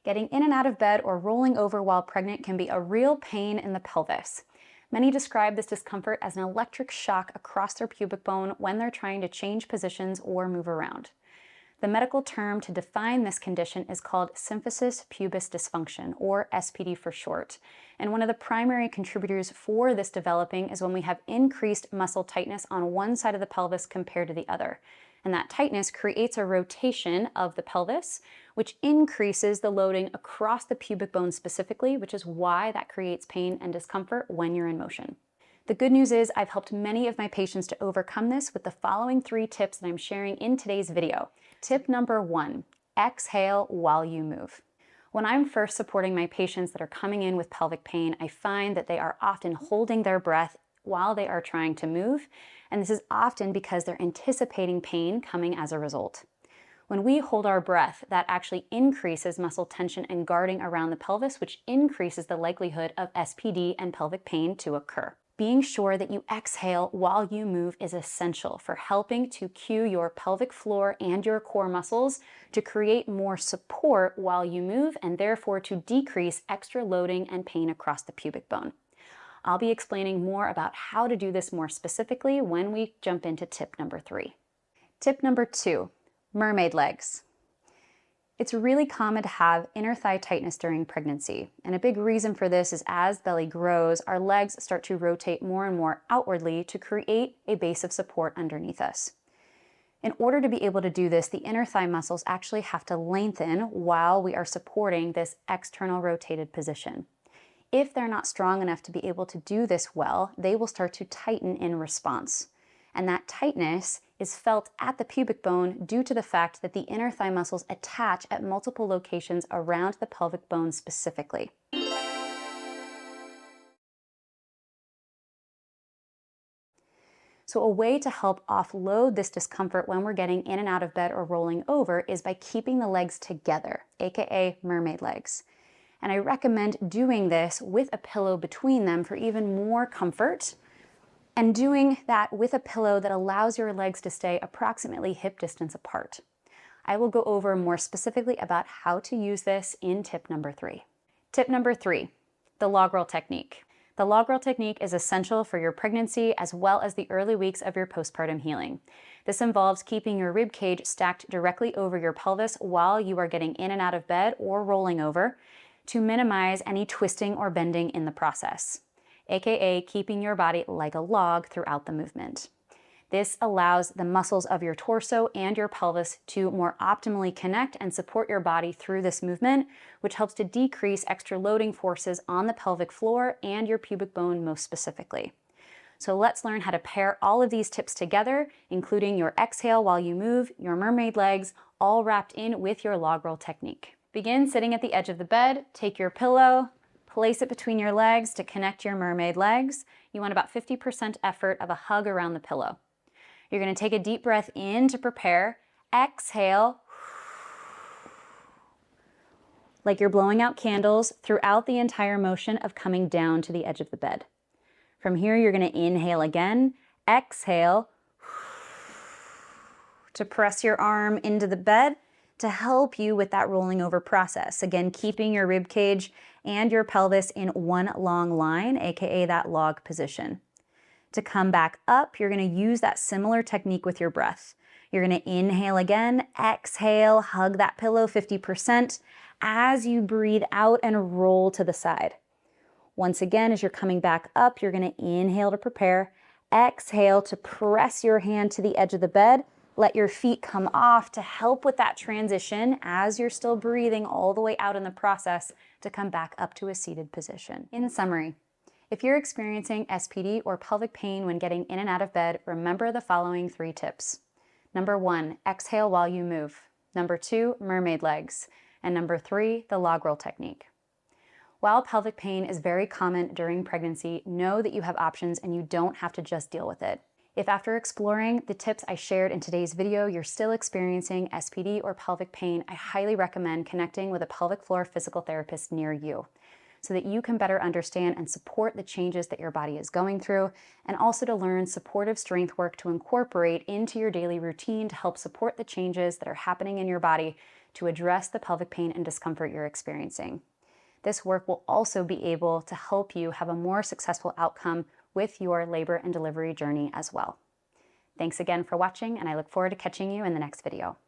Getting in and out of bed or rolling over while pregnant can be a real pain in the pelvis. Many describe this discomfort as an electric shock across their pubic bone when they're trying to change positions or move around. The medical term to define this condition is called Symphysis Pubis Dysfunction, or SPD for short. And one of the primary contributors for this developing is when we have increased muscle tightness on one side of the pelvis compared to the other. And that tightness creates a rotation of the pelvis, which increases the loading across the pubic bone specifically, which is why that creates pain and discomfort when you're in motion. The good news is I've helped many of my patients to overcome this with the following 3 tips that I'm sharing in today's video. Tip number 1, exhale while you move. When I'm first supporting my patients that are coming in with pelvic pain, I find that they are often holding their breath while they are trying to move, and this is often because they're anticipating pain coming as a result. When we hold our breath, that actually increases muscle tension and guarding around the pelvis, which increases the likelihood of SPD and pelvic pain to occur. Being sure that you exhale while you move is essential for helping to cue your pelvic floor and your core muscles to create more support while you move and therefore to decrease extra loading and pain across the pubic bone. I'll be explaining more about how to do this more specifically when we jump into tip number 3. Tip number 2, mermaid legs. It's really common to have inner thigh tightness during pregnancy, and a big reason for this is as belly grows, our legs start to rotate more and more outwardly to create a base of support underneath us. In order to be able to do this, the inner thigh muscles actually have to lengthen while we are supporting this external rotated position. If they're not strong enough to be able to do this well, they will start to tighten in response. And that tightness is felt at the pubic bone due to the fact that the inner thigh muscles attach at multiple locations around the pelvic bone specifically. So a way to help offload this discomfort when we're getting in and out of bed or rolling over is by keeping the legs together, aka mermaid legs. And I recommend doing this with a pillow between them for even more comfort, and doing that with a pillow that allows your legs to stay approximately hip distance apart. I will go over more specifically about how to use this in tip number 3. Tip number 3, the log roll technique. The log roll technique is essential for your pregnancy as well as the early weeks of your postpartum healing. This involves keeping your rib cage stacked directly over your pelvis while you are getting in and out of bed or rolling over to minimize any twisting or bending in the process, aka keeping your body like a log throughout the movement. This allows the muscles of your torso and your pelvis to more optimally connect and support your body through this movement, which helps to decrease extra loading forces on the pelvic floor and your pubic bone most specifically. So let's learn how to pair all of these tips together, including your exhale while you move, your mermaid legs, all wrapped in with your log roll technique. Begin sitting at the edge of the bed, take your pillow, place it between your legs to connect your mermaid legs. You want about 50% effort of a hug around the pillow. You're going to take a deep breath in to prepare. Exhale, like you're blowing out candles throughout the entire motion of coming down to the edge of the bed. From here, you're going to inhale again. Exhale to press your arm into the bed to help you with that rolling over process. Again, keeping your rib cage and your pelvis in one long line, aka that log position. To come back up, you're going to use that similar technique with your breath. You're going to inhale again, exhale, hug that pillow 50% as you breathe out and roll to the side. Once again, as you're coming back up, you're going to inhale to prepare, exhale to press your hand to the edge of the bed. Let your feet come off to help with that transition as you're still breathing all the way out in the process to come back up to a seated position. In summary, if you're experiencing SPD or pelvic pain when getting in and out of bed, remember the following 3 tips. Number 1, exhale while you move. Number 2, mermaid legs. And number 3, the log roll technique. While pelvic pain is very common during pregnancy, know that you have options and you don't have to just deal with it. If after exploring the tips I shared in today's video, you're still experiencing SPD or pelvic pain, I highly recommend connecting with a pelvic floor physical therapist near you. so that you can better understand and support the changes that your body is going through, and also to learn supportive strength work to incorporate into your daily routine to help support the changes that are happening in your body to address the pelvic pain and discomfort you're experiencing. This work will also be able to help you have a more successful outcome with your labor and delivery journey as well. Thanks again for watching, and I look forward to catching you in the next video.